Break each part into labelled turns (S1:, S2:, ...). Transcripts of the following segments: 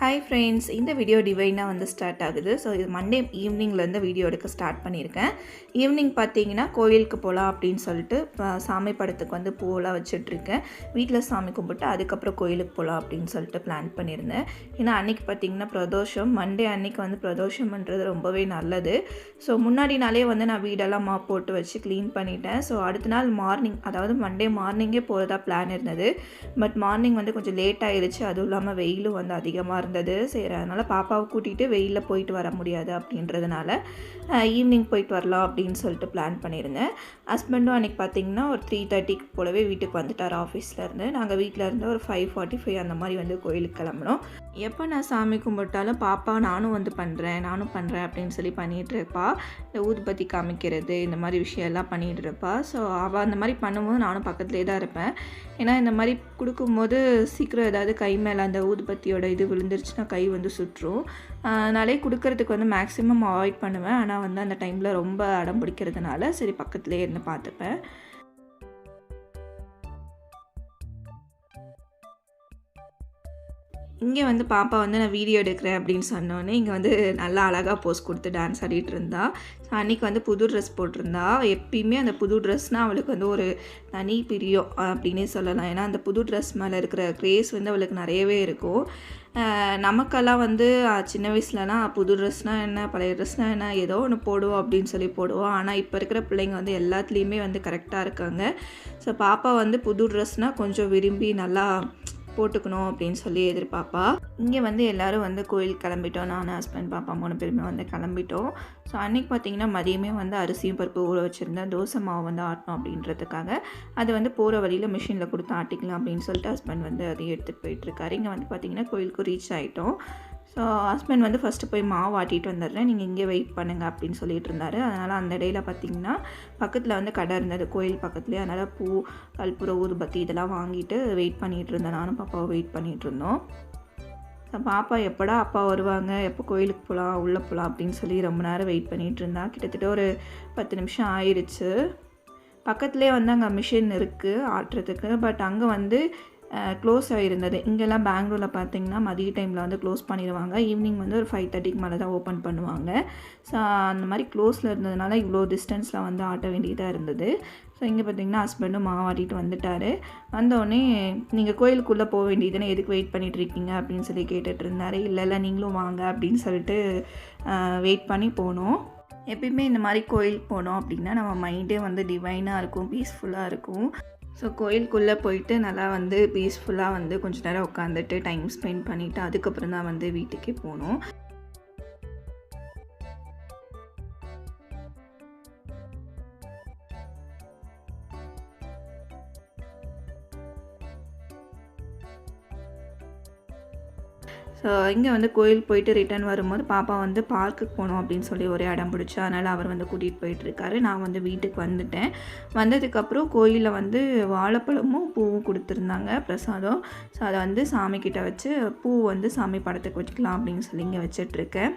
S1: Hi friends, இந்த video டிவைனாக வந்து start ஆகுது. ஸோ இது மண்டே ஈவினிங்லேருந்து வீடியோ எடுக்க ஸ்டார்ட் பண்ணியிருக்கேன். ஈவினிங் பார்த்தீங்கன்னா கோயிலுக்கு போகலாம் அப்படின்னு சொல்லிட்டு சாமி படத்துக்கு வந்து பூவெல்லாம் வச்சுட்ருக்கேன். வீட்டில் சாமி கும்பிட்டு அதுக்கப்புறம் கோயிலுக்கு போகலாம் அப்படின்னு சொல்லிட்டு பிளான் பண்ணியிருந்தேன். ஏன்னா அன்றைக்கி பார்த்திங்கன்னா பிரதோஷம், மண்டே அன்றைக்கி வந்து பிரதோஷம்ன்றது ரொம்பவே நல்லது. ஸோ முன்னாடி நாளே வந்து நான் வீடெல்லாம் மாப் போட்டு வச்சு க்ளீன் பண்ணிட்டேன். ஸோ அடுத்த நாள் மார்னிங், அதாவது மண்டே மார்னிங்கே போகிறதா பிளான் இருந்தது. பட் மார்னிங் வந்து கொஞ்சம் லேட் ஆகிடுச்சு. அதுவும் இல்லாமல் வெயிலும் வந்து அதிகமாக இருந்தது. சரி, அதனால் பாப்பாவை கூட்டிகிட்டு வெயிலில் போயிட்டு வர முடியாது அப்படின்றதுனால ஈவினிங் போயிட்டு வரலாம் அப்படின்னு சொல்லிட்டு பிளான் பண்ணியிருந்தேன். ஹஸ்பண்டும் அன்றைக்கி பார்த்திங்கன்னா ஒரு 3:30 போலவே வீட்டுக்கு வந்துட்டார் ஆஃபீஸ்லேருந்து. நாங்கள் வீட்டில் இருந்து ஒரு 5:45 அந்த மாதிரி வந்து கோயிலுக்கு கிளம்பணும். எப்போ நான் சாமி கும்பிட்டாலும் பாப்பா நானும் பண்ணுறேன் அப்படின்னு சொல்லி பண்ணிகிட்டு இருப்பா. இந்த ஊதுபத்தி காமிக்கிறது இந்த மாதிரி விஷயம் எல்லாம் பண்ணிகிட்டு இருப்பா. ஸோ அவள் அந்த மாதிரி பண்ணும்போது நானும் பக்கத்துலேயே தான் இருப்பேன். ஏன்னா இந்த மாதிரி கொடுக்கும்போது சீக்கிரம் ஏதாவது கை மேலே அந்த ஊதுபத்தியோட இது விழுந்துருச்சுன்னா கை வந்து சுற்றும். அதனாலே கொடுக்கறதுக்கு வந்து மேக்ஸிமம் அவாய்ட் பண்ணுவேன். ஆனால் வந்து அந்த டைமில் ரொம்ப அடம் பிடிக்கிறதுனால சரி பக்கத்துலேயே இருந்து பார்த்துப்பேன். இங்கே வந்து பாப்பா வந்து நான் வீடியோ எடுக்கிறேன் அப்படின்னு சொன்னோன்னே இங்கே வந்து நல்லா அழகாக போஸ் கொடுத்து டான்ஸ் ஆடிட்டு இருந்தா. ஸோ அன்றைக்கி வந்து புது ட்ரெஸ் போட்டிருந்தா. எப்பயுமே அந்த புது ட்ரெஸ்னால் அவளுக்கு வந்து ஒரு தனி பிரியம் அப்படின்னே சொல்லலாம். ஏன்னா அந்த புது ட்ரெஸ் மேலே இருக்கிற க்ரேஸ் வந்து அவளுக்கு நிறையவே இருக்கும். நமக்கெல்லாம் வந்து சின்ன வயசுலலாம் புது ட்ரெஸ்னால் என்ன, பழைய ட்ரெஸ்னால் என்ன, ஏதோ ஒன்று போடுவோம் அப்படின்னு சொல்லி போடுவோம். ஆனால் இப்போ இருக்கிற பிள்ளைங்க வந்து எல்லாத்துலேயுமே வந்து கரெக்டாக இருக்காங்க. ஸோ பாப்பா வந்து புது ட்ரெஸ்னால் கொஞ்சம் விரும்பி நல்லா போட்டுக்கணும் அப்படின்னு சொல்லி எதிர்பார்ப்பா. இங்கே வந்து எல்லோரும் வந்து கோயில் கிளம்பிட்டோம். நான், ஹஸ்பண்ட், பாப்பா 3 பேருமே வந்து கிளம்பிட்டோம். ஸோ அன்றைக்கி பார்த்திங்கன்னா மதியமே வந்து அரிசியும் பருப்பு ஊற வச்சுருந்தேன். தோசை மாவு வந்து ஆட்டணும் அப்படின்றதுக்காக. அது வந்து போகிற வழியில் மிஷினில் கொடுத்து ஆட்டிக்கலாம் அப்படின்னு சொல்லிட்டு ஹஸ்பண்ட் வந்து அதையும் எடுத்துகிட்டு போயிட்டுருக்காரு. இங்கே வந்து பார்த்திங்கன்னா கோயிலுக்கு ரீச் ஆகிட்டோம். ஸோ ஹஸ்பண்ட் வந்து ஃபஸ்ட்டு போய் மாவு ஆட்டிகிட்டு வந்துடுறேன், நீங்கள் இங்கே வெயிட் பண்ணுங்கள் அப்படின்னு சொல்லிட்டு இருந்தார். அதனால் அந்த இடையில பார்த்திங்கன்னா பக்கத்தில் வந்து கடை இருந்தது கோயில் பக்கத்துலேயே. அதனால் பூ, கற்பூரம், ஊதுபத்தி இதெல்லாம் வாங்கிட்டு வெயிட் பண்ணிகிட்டு இருந்தேன். நானும் பாப்பாவை வெயிட் பண்ணிகிட்டு இருந்தோம். ஸோ பாப்பா எப்படா அப்பா வருவாங்க, எப்போ கோயிலுக்கு போகலாம், உள்ளே போகலாம் அப்படின்னு சொல்லி ரொம்ப நேரம் வெயிட் பண்ணிகிட்டு இருந்தா. கிட்டத்தட்ட ஒரு 10 நிமிஷம் ஆயிடுச்சு. பக்கத்துலேயே வந்து அங்கே மிஷின் இருக்குது ஆட்டுறதுக்கு. பட் அங்கே வந்து க்ளோஸ் ஆகிருந்தது. இங்கெல்லாம் பெங்களூரில் பார்த்திங்கன்னா மதிய டைமில் வந்து க்ளோஸ் பண்ணிடுவாங்க. ஈவினிங் வந்து ஒரு 5:30 மேலே தான் ஓப்பன் பண்ணுவாங்க. ஸோ அந்த மாதிரி க்ளோஸில் இருந்ததுனால இவ்வளோ டிஸ்டன்ஸில் வந்து ஆட்ட வேண்டியதாக இருந்தது. ஸோ இங்கே பார்த்திங்கன்னா ஹஸ்பண்டும் மாவாட்டிட்டு வந்துட்டார். வந்தோடனே நீங்கள் கோயிலுக்குள்ளே போக வேண்டியதுன்னு எதுக்கு வெயிட் பண்ணிகிட்ருக்கீங்க அப்படின்னு சொல்லி கேட்டுட்டு இருந்தார். இல்லை நீங்களும் வாங்க அப்படின்னு சொல்லிட்டு வெயிட் பண்ணி போனோம். எப்பயுமே இந்த மாதிரி கோயிலுக்கு போனோம் அப்படின்னா நம்ம மைண்டே வந்து டிவைனாக இருக்கும், பீஸ்ஃபுல்லாக இருக்கும். ஸோ கோயிலுக்குள்ளே போயிட்டு நல்லா வந்து பீஸ்ஃபுல்லாக வந்து கொஞ்சம் நேரம் உட்காந்துட்டு டைம் ஸ்பெண்ட் பண்ணிவிட்டு அதுக்கப்புறம் தான் வந்து வீட்டுக்கே போனோம். ஸோ இங்கே வந்து கோயில் போயிட்டு ரிட்டர்ன் வரும்போது பாப்பா வந்து பார்க்குக்கு போகணும் அப்படின்னு சொல்லி ஒரே அடம் பிடிச்சா. அதனால் அவர் வந்து கூட்டிகிட்டு போயிட்டுருக்காரு. நான் வந்து வீட்டுக்கு வந்துட்டேன். வந்ததுக்கப்புறம் கோயிலில் வந்து வாழைப்பழமும் பூவும் கொடுத்துருந்தாங்க பிரசாதம். ஸோ அதை வந்து சாமிக்கிட்ட வச்சு பூ வந்து சாமி படத்துக்கு வச்சுக்கலாம் அப்படின்னு சொல்லி இங்கே வச்சிட்ருக்கேன்.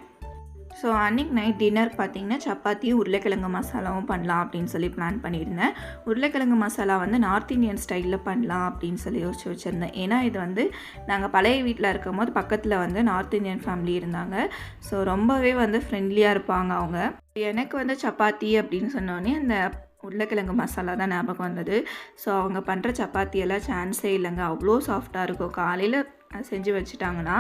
S1: ஸோ அன்றைக்கி நைட் டின்னர் பார்த்திங்கன்னா சப்பாத்தியும் உருளைக்கிழங்கு மசாலாவும் பண்ணலாம் அப்படின்னு சொல்லி பிளான் பண்ணியிருந்தேன். உருளைக்கிழங்கு மசாலா வந்து நார்த் இந்தியன் ஸ்டைலில் பண்ணலாம் அப்படின்னு சொல்லி யோசிச்சு வச்சுருந்தேன். ஏன்னா இது வந்து நாங்கள் பழைய வீட்டில் இருக்கும் போது பக்கத்தில் வந்து நார்த் இந்தியன் ஃபேமிலி இருந்தாங்க. ஸோ ரொம்பவே வந்து ஃப்ரெண்ட்லியாக இருப்பாங்க அவங்க. எனக்கு வந்து சப்பாத்தி அப்படின்னு சொன்னோடனே அந்த உருளைக்கிழங்கு மசாலா தான் ஞாபகம் வந்தது. ஸோ அவங்க பண்ணுற சப்பாத்தியெல்லாம் சான்ஸே இல்லைங்க, அவ்வளோ சாஃப்டாக இருக்கும். காலையில் செஞ்சு வச்சுட்டாங்கன்னா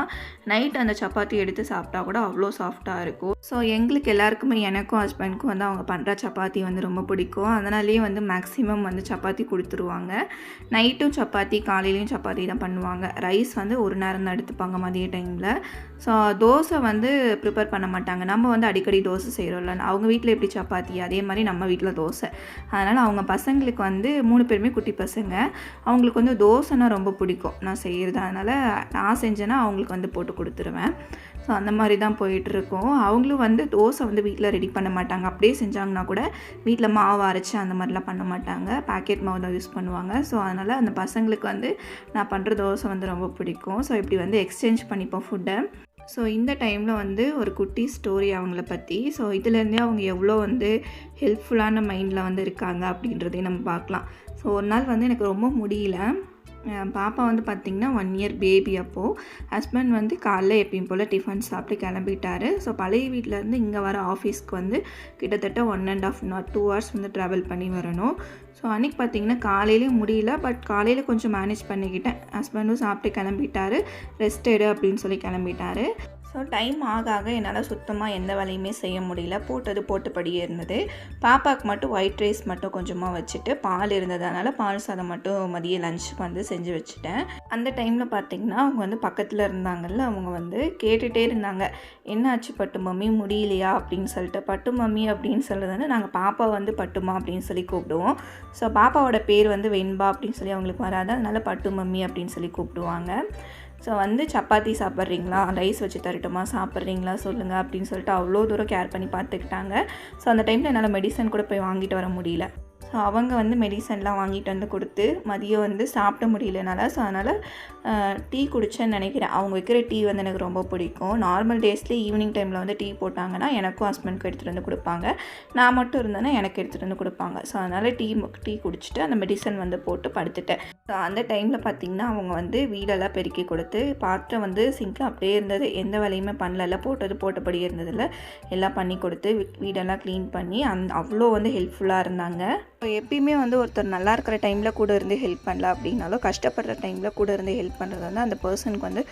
S1: நைட் அந்த சப்பாத்தி எடுத்து சாப்பிட்டா கூட அவ்வளோ சாஃப்டாக இருக்கும். ஸோ எங்களுக்கு எல்லாருக்குமே, எனக்கும் ஹஸ்பண்டுக்கும் வந்து அவங்க பண்ணுற சப்பாத்தி வந்து ரொம்ப பிடிக்கும். அதனாலேயே வந்து மேக்ஸிமம் வந்து சப்பாத்தி கொடுத்துருவாங்க. நைட்டும் சப்பாத்தி, காலையிலையும் சப்பாத்தி தான் பண்ணுவாங்க. ரைஸ் வந்து ஒரு நேரம் தான் எடுத்துப்பாங்க மதிய டைமில். ஸோ தோசை வந்து ப்ரிப்பேர் பண்ண மாட்டாங்க. நம்ம வந்து அடிக்கடி தோசை செய்கிறோம்ல, அவங்க வீட்டில் எப்படி சப்பாத்தி அதே மாதிரி நம்ம வீட்டில் தோசை. அதனால் அவங்க பசங்களுக்கு வந்து 3 பேருமே குட்டி பசங்க, அவங்களுக்கு வந்து தோசைனா ரொம்ப பிடிக்கும் நான் செய்கிறது. அதனால் நான் செஞ்சேன்னா அவங்களுக்கு வந்து போட்டு கொடுத்துருவேன். ஸோ அந்த மாதிரி தான் போயிட்டுருக்கோம். அவங்களும் வந்து தோசை வந்து வீட்டில் ரெடி பண்ண மாட்டாங்க. அப்படியே செஞ்சாங்கன்னா கூட வீட்டில் மாவு அரைச்சி அந்த மாதிரிலாம் பண்ண மாட்டாங்க, பேக்கெட் மாவு தான் யூஸ் பண்ணுவாங்க. ஸோ அதனால் அந்த பசங்களுக்கு வந்து நான் பண்ணுற தோசை வந்து ரொம்ப பிடிக்கும். ஸோ இப்படி வந்து எக்ஸ்சேஞ்ச் பண்ணிப்போம் ஃபுட்டை. ஸோ இந்த டைமில் வந்து ஒரு குட்டி ஸ்டோரி அவங்கள பற்றி. ஸோ இதுலேருந்தே அவங்க எவ்வளோ வந்து ஹெல்ப்ஃபுல்லான மைண்டில் வந்து இருக்காங்க அப்படின்றதையும் நம்ம பார்க்கலாம். ஸோ ஒரு நாள் வந்து எனக்கு ரொம்ப முடியல, பாப்பா வந்து பார்த்திங்கன்னா 1 இயர் பேபி அப்போது. ஹஸ்பண்ட் வந்து காலைல எப்பயும் போல் டிஃபன் சாப்பிட்டு கிளம்பிட்டார். ஸோ பழைய வீட்டிலேருந்து இங்கே வர ஆஃபீஸ்க்கு வந்து கிட்டத்தட்ட 1.5 hour 2 hours வந்து ட்ராவல் பண்ணி வரணும். ஸோ அன்றைக்கி பார்த்திங்கன்னா காலையிலே முடியல, பட் காலையில் கொஞ்சம் மேனேஜ் பண்ணிக்கிட்டேன். ஹஸ்பண்டும் சாப்பிட்டு கிளம்பிட்டார், ரெஸ்ட் எடு அப்படின்னு சொல்லி கிளம்பிட்டார். ஸோ டைம் ஆக ஆக என்னால் சுத்தமாக எந்த வேலையுமே செய்ய முடியல. போட்டபடியே இருந்தது. பாப்பாவுக்கு மட்டும் ஒயிட் ரைஸ் மட்டும் கொஞ்சமாக வச்சுட்டு பால் இருந்ததுனால பால் சாதம் மட்டும் மதிய லஞ்சுக்கு வந்து செஞ்சு வச்சுட்டேன். அந்த டைமில் பார்த்திங்கன்னா அவங்க வந்து பக்கத்தில் இருந்தாங்கல்ல, அவங்க வந்து கேட்டுகிட்டே இருந்தாங்க, என்ன ஆச்சு பட்டு மம்மி முடியலையா அப்படின்னு சொல்லிட்டு. பட்டு மம்மி அப்படின்னு சொல்லுறதுன்னு நாங்கள் பாப்பா வந்து பட்டுமா அப்படின்னு சொல்லி கூப்பிடுவோம். ஸோ பாப்பாவோட பேர் வந்து வெண்பா அப்படின்னு சொல்லி அவங்களுக்கு வராது, அதனால் பட்டு மம்மி அப்படின்னு சொல்லி கூப்பிடுவாங்க. ஸோ வந்து சப்பாத்தி சாப்பிட்றீங்களா, ரைஸ் வச்சு தரட்டுமா, சாப்பிட்றீங்களா சொல்லுங்கள் அப்படின்னு சொல்லிட்டு அவ்வளோ தூரம் கேர் பண்ணி பார்த்துக்கிட்டாங்க. ஸோ அந்த டைமில் என்னால் மெடிசன் கூட போய் வாங்கிட்டு வர முடியல. ஸோ அவங்க வந்து மெடிசன்லாம் வாங்கிட்டு வந்து கொடுத்து மதியம் வந்து சாப்பிட முடியலனால, ஸோ அதனால் டீ குடித்தேன்னு நினைக்கிறேன். அவங்க வைக்கிற டீ வந்து எனக்கு ரொம்ப பிடிக்கும். நார்மல் டேஸ்லேயே ஈவினிங் டைமில் வந்து டீ போட்டாங்கன்னா எனக்கும் ஹஸ்பண்ட்க்கும் எடுத்துகிட்டு வந்து கொடுப்பாங்க. நான் மட்டும் இருந்தேன்னா எனக்கு எடுத்துகிட்டு வந்து கொடுப்பாங்க. ஸோ அதனால் டீ குடிச்சிட்டு அந்த மெடிசன் வந்து போட்டு படுத்துட்டேன். ஸோ அந்த டைமில் பார்த்திங்கன்னா அவங்க வந்து வீடெல்லாம் பெருக்கி கொடுத்து, பாத்திரம் வந்து சிங்கில் அப்படியே இருந்தது, எந்த வேலையுமே பண்ணல, போட்டபடி இருந்ததில்ல, எல்லாம் பண்ணி கொடுத்து வீடெல்லாம் க்ளீன் பண்ணி அவ்வளோ வந்து ஹெல்ப்ஃபுல்லாக இருந்தாங்க. இப்போ எப்பயுமே வந்து ஒருத்தர் நல்லா இருக்கிற டைமில் கூட இருந்து ஹெல்ப் பண்ணல அப்படின்னாலும், கஷ்டப்படுற டைமில் கூட இருந்து ஹெல்ப் பண்ணுறது வந்து அந்த பர்சனுக்கு வந்து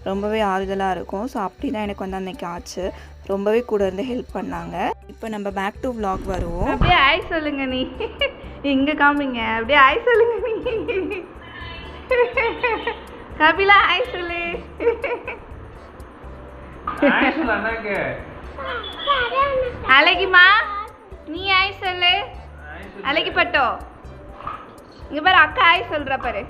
S1: ரொம்பவே ஆறுதலாக இருக்கும். ஸோ அப்படி தான் எனக்கு வந்து அன்றைக்கி ஆச்சு. ரொம்பவே கூட இருந்து ஹெல்ப் பண்ணாங்க. இப்போ நம்ம பேக் டு vlog வருவோம். அப்படியே ஆய் சொல்லுங்க, நீ இங்கே காமிங்க, அப்படியே ஆய் சொல்லுங்க, நீ கபிலா ஆய் சொல்லு. அழகிமா நீ ஆய் சொல்லு. அழகி பட்டோ இங்கே பாரு, அக்கா ஆய் சொல்கிற பாரு.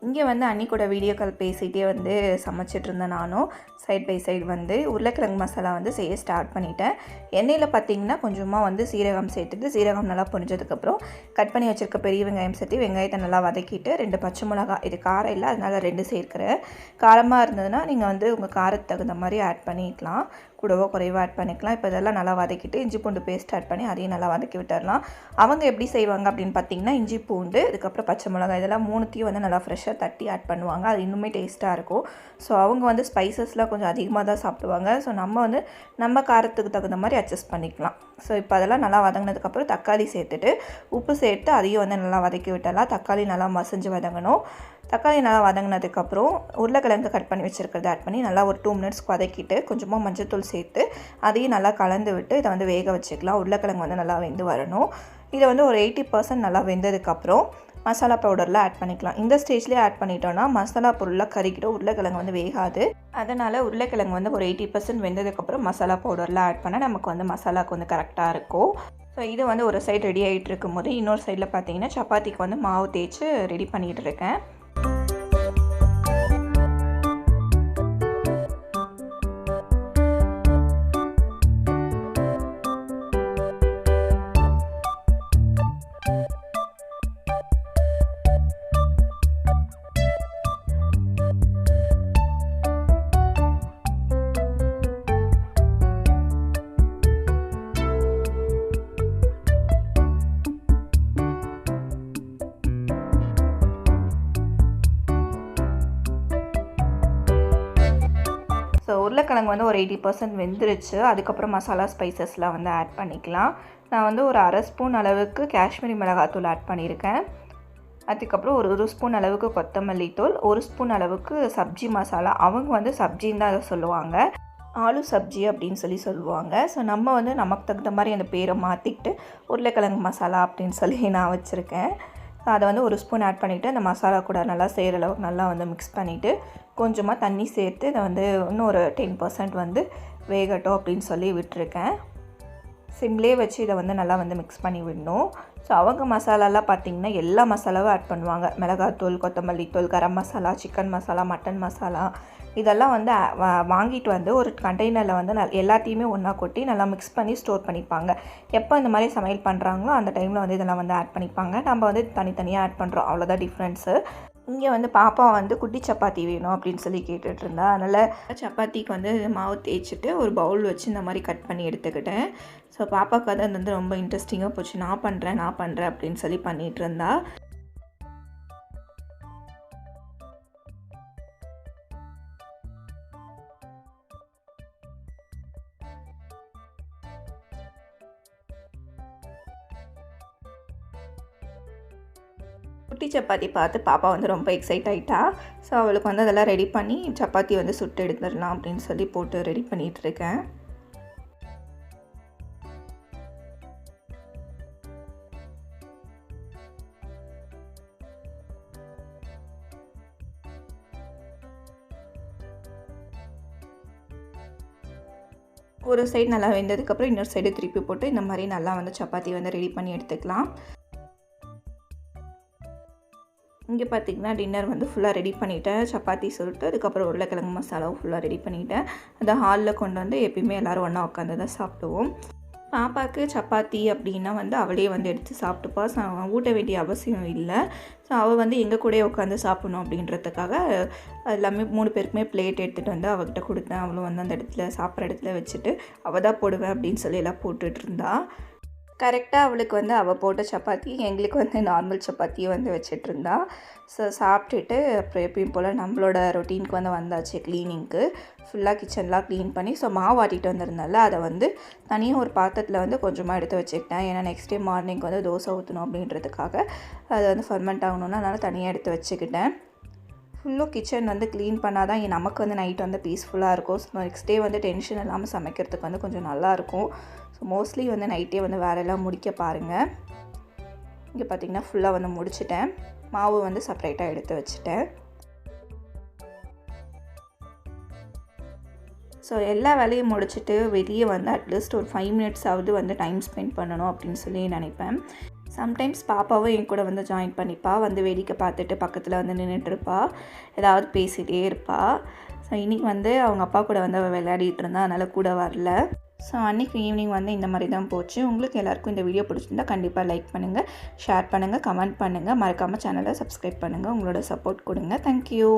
S1: இங்கே வந்து அன்னி கூட வீடியோ கால் பேசிகிட்டே வந்து சமைச்சிட்டு இருந்தேன். நானும் சைட் பை சைடு வந்து உருளைக்கிழங்கு மசாலா வந்து செய்ய ஸ்டார்ட் பண்ணிட்டேன். எண்ணெயில் பார்த்திங்கன்னா கொஞ்சமாக வந்து சீரகம் சேர்த்துட்டு, சீரகம் நல்லா பொரிஞ்சதுக்கப்புறம் கட் பண்ணி வச்சுருக்க பெரிய வெங்காயம் சேர்த்து வெங்காயத்தை நல்லா வதக்கிட்டு 2 பச்சை மிளகா, இது காரம் இல்லை அதனால் 2 சேர்க்குறேன். காரமாக இருந்ததுன்னா நீங்கள் வந்து உங்கள் காரத்துக்கு தகுந்த மாதிரி ஆட் பண்ணிக்கலாம், கூடவோ குறைவாக ஆட் பண்ணிக்கலாம். இப்போ இதெல்லாம் நல்லா வதக்கிட்டு இஞ்சி பூண்டு பேஸ்ட் ஆட் பண்ணி அதையும் நல்லா வதக்கி விட்டுடலாம். அவங்க எப்படி செய்வாங்க அப்படின்னு பார்த்திங்கன்னா, இஞ்சி பூண்டு அதுக்கப்புறம் பச்சை மிளகாய் இதெல்லாம் 3த்தையும் வந்து நல்லா ஃப்ரெஷ்ஷாக தட்டி ஆட் பண்ணுவாங்க. அது இன்னுமே டேஸ்ட்டாக இருக்கும். ஸோ அவங்க வந்து ஸ்பைசஸ்லாம் கொஞ்சம் அதிகமாக தான் சாப்பிடுவாங்க. ஸோ நம்ம வந்து நம்ம காரத்துக்கு தகுந்த மாதிரி அட்ஜஸ்ட் பண்ணிக்கலாம். ஸோ இப்போ அதெல்லாம் நல்லா வதங்கினதுக்கப்புறம் தக்காளி சேர்த்துட்டு உப்பு சேர்த்து அதையும் வந்து நல்லா வதக்கி விட்டலாம். தக்காளி நல்லா மசிஞ்சு வதங்கணும். தக்காளி நல்லா வதங்கினதுக்கப்புறம் உருளைக்கிழங்கு கட் பண்ணி வச்சுருக்கிறத ஆட் பண்ணி நல்லா ஒரு 2 minutes வதக்கிட்டு கொஞ்சமாக மஞ்சள்தூள் சேர்த்து அதையும் நல்லா கலந்து விட்டு இதை வந்து வேக வச்சுக்கலாம். உருளைக்கிழங்கு வந்து நல்லா வெந்து வரணும். இதை வந்து ஒரு 80% நல்லா வெந்ததுக்கப்புறம் மசாலா பவுடரில் ஆட் பண்ணிக்கலாம். இந்த ஸ்டேஜ்லேயே ஆட் பண்ணிட்டோன்னா மசாலா பொருளாக கறிக்கிட்டு உருளைக்கிழங்கு வந்து வேகாது. அதனால் உருளைக்கிழங்கு வந்து ஒரு 80% வெந்ததுக்கப்புறம் மசாலா பவுடரில் ஆட் பண்ணால் நமக்கு வந்து மசாலாவுக்கு வந்து கரெக்டாக இருக்கும். ஸோ இது வந்து ஒரு சைடு ரெடி ஆகிட்டு இருக்கும்போது இன்னொரு சைடில் பார்த்தீங்கன்னா சப்பாத்திக்கு வந்து மாவு தேய்ச்சி ரெடி பண்ணிகிட்டு இருக்கேன். ஸோ உருளைக்கிழங்கு வந்து ஒரு 80% வெந்துருச்சு. அதுக்கப்புறம் மசாலா ஸ்பைசஸ்லாம் வந்து ஆட் பண்ணிக்கலாம். நான் வந்து ஒரு 1/2 ஸ்பூன் அளவுக்கு காஷ்மீரி மிளகாத்தூள் ஆட் பண்ணியிருக்கேன். அதுக்கப்புறம் ஒரு ஸ்பூன் அளவுக்கு கொத்தமல்லி தூள், 1 ஸ்பூன் அளவுக்கு சப்ஜி மசாலா. அவங்க வந்து சப்ஜின்னு தான் அதை சொல்லுவாங்க, ஆலு சப்ஜி அப்படின்னு சொல்லுவாங்க. ஸோ நம்ம வந்து நமக்கு தகுந்த மாதிரி அந்த பேரை மாற்றிக்கிட்டு உருளைக்கிழங்கு மசாலா அப்படின்னு சொல்லி நான் வச்சுருக்கேன். ஸோ அதை வந்து 1 ஸ்பூன் ஆட் பண்ணிவிட்டு அந்த மசாலா கூட நல்லா செய்கிற அளவுக்கு நல்லா வந்து மிக்ஸ் பண்ணிவிட்டு கொஞ்சமாக தண்ணி சேர்த்து இதை வந்து இன்னும் ஒரு 10% வந்து வேகட்டும் அப்படின்னு சொல்லி விட்டுருக்கேன். சிம்லேயே வச்சு இதை வந்து நல்லா வந்து மிக்ஸ் பண்ணி விடணும். ஸோ அவங்க மசாலாலாம் பார்த்திங்கன்னா எல்லா மசாலாவும் ஆட் பண்ணுவாங்க. மிளகாத்தூள், கொத்தமல்லி தூள், கரம் மசாலா, சிக்கன் மசாலா, மட்டன் மசாலா இதெல்லாம் வந்து வாங்கிட்டு வந்து ஒரு கண்டெய்னரில் வந்து எல்லாத்தையுமே ஒன்றா கொட்டி நல்லா மிக்ஸ் பண்ணி ஸ்டோர் பண்ணிப்பாங்க. எப்போ இந்த மாதிரி சமையல் பண்ணுறாங்களோ அந்த டைமில் வந்து இதெல்லாம் வந்து ஆட் பண்ணிப்பாங்க. நம்ம வந்து தனித்தனியாக ஆட் பண்ணுறோம், அவ்வளோதான் டிஃப்ரென்ஸு. இங்கே வந்து பாப்பா வந்து குட்டி சப்பாத்தி வேணும் அப்படின்னு சொல்லி கேட்டுட்டு இருந்தா. அதனால் சப்பாத்திக்கு வந்து மாவு தேய்ச்சிட்டு ஒரு பவுல் வச்சு இந்த மாதிரி கட் பண்ணி எடுத்துக்கிட்டேன். ஸோ பாப்பாவுக்கு அது வந்து ரொம்ப இன்ட்ரெஸ்டிங்காக போச்சு. நான் பண்ணுறேன் அப்படின்னு சொல்லி பண்ணிகிட்டு இருந்தா. குட்டி சப்பாத்தி பார்த்து பாப்பா வந்து ரொம்ப எக்ஸைட் ஆகிட்டா. ஸோ அவளுக்கு வந்து அதெல்லாம் ரெடி பண்ணி சப்பாத்தி வந்து சுட்டு எடுத்துடலாம் அப்படின்னு சொல்லி போட்டு ரெடி பண்ணிகிட்ருக்கேன். ஒரு சைடு நல்லா வெந்ததுக்கப்புறம் இன்னொரு சைடு திருப்பி போட்டு இந்த மாதிரி நல்லா வந்து சப்பாத்தி வந்து ரெடி பண்ணி எடுத்துக்கலாம். இங்கே பார்த்திங்கன்னா டின்னர் வந்து ஃபுல்லாக ரெடி பண்ணிவிட்டேன். சப்பாத்தி சுட்டு அதுக்கப்புறம் உருளைக்கிழங்கு மசாலாவும் ஃபுல்லாக ரெடி பண்ணிவிட்டேன். அதை ஹாலில் கொண்டு வந்து எப்பயுமே எல்லோரும் ஒன்றா உட்காந்து தான் சாப்பிடுவோம். பாப்பாவுக்கு சப்பாத்தி அப்படின்னா வந்து அவளே வந்து எடுத்து சாப்பிட்டுப்பா. ஸோ அவன் ஊட்ட வேண்டிய அவசியம் இல்லை. ஸோ அவள் வந்து எங்கள் கூடயே உட்காந்து சாப்பிடணும் அப்படின்றதுக்காக எல்லாமே 3 பேருக்குமே பிளேட் எடுத்துகிட்டு வந்து அவகிட்ட கொடுத்தேன். அவளும் வந்து அந்த இடத்துல சாப்பிட்ற இடத்துல வச்சுட்டு அவள் தான் போடுவேன் அப்படின்னு சொல்லி எல்லாம் போட்டுட்டு இருந்தா. கரெக்டாக அவளுக்கு வந்து அவள் போட்ட சப்பாத்தி எங்களுக்கு வந்து நார்மல் சப்பாத்தியை வந்து வச்சிட்ருந்தா. ஸோ சாப்பிட்டுட்டு அப்புறம் எப்பயும் போல் நம்மளோட ரொட்டீனுக்கு வந்து வந்தாச்சு க்ளீனிங்க்கு. ஃபுல்லாக கிச்சன்லாம் க்ளீன் பண்ணி ஸோ மாவு ஆட்டிகிட்டு வந்திருந்தால அதை வந்து தனியாக ஒரு பாத்திரத்தில் வந்து கொஞ்சமாக எடுத்து வச்சுக்கிட்டேன். ஏன்னா நெக்ஸ்ட் டே மார்னிங் வந்து தோசை ஊற்றணும் அப்படின்றதுக்காக அதை வந்து ஃபர்மெண்ட் ஆகணுன்னா அதனால் தனியாக எடுத்து வச்சுக்கிட்டேன். ஃபுல்லும் கிச்சன் வந்து க்ளீன் பண்ணால் தான் நமக்கு வந்து நைட் வந்து பீஸ்ஃபுல்லாக இருக்கும். ஸோ நெக்ஸ்ட் டே வந்து டென்ஷன் இல்லாமல் சமைக்கிறதுக்கு வந்து கொஞ்சம் நல்லாயிருக்கும். ஸோ மோஸ்ட்லி வந்து நைட்டே வந்து வேலையெல்லாம் முடிக்க பாருங்கள். இங்கே பார்த்திங்கன்னா ஃபுல்லாக வந்து முடிச்சிட்டேன். மாவு வந்து செப்பரேட்டாக எடுத்து வச்சுட்டேன். ஸோ எல்லா வேலையும் முடிச்சுட்டு வெளியே வந்து அட்லீஸ்ட் ஒரு 5 மினிட்ஸ் ஆவது வந்து டைம் ஸ்பெண்ட் பண்ணணும் அப்படின்னு சொல்லி நினைப்பேன். சம்டைம்ஸ் பாப்பாவும் என் கூட வந்து ஜாயின் பண்ணிப்பா. வந்து வேடிக்கை பார்த்துட்டு பக்கத்தில் வந்து நின்றுட்டுருப்பா. ஏதாவது பேசிகிட்டே இருப்பாள். ஸோ இன்றைக்கி வந்து அவங்க அப்பா கூட வந்து அவள் விளையாடிட்டு இருந்தா, அதனால் கூட வரல. ஸோ அன்றைக்கி ஈவினிங் வந்து இந்த மாதிரி தான் போச்சு. உங்களுக்கு எல்லாருக்கும் இந்த வீடியோ பிடிச்சிருந்தா கண்டிப்பாக லைக் பண்ணுங்கள், ஷேர் பண்ணுங்கள், கமெண்ட் பண்ணுங்கள். மறக்காமல் சேனலை சப்ஸ்கிரைப் பண்ணுங்கள். உங்களோட சப்போர்ட் கொடுங்க. தேங்க்யூ.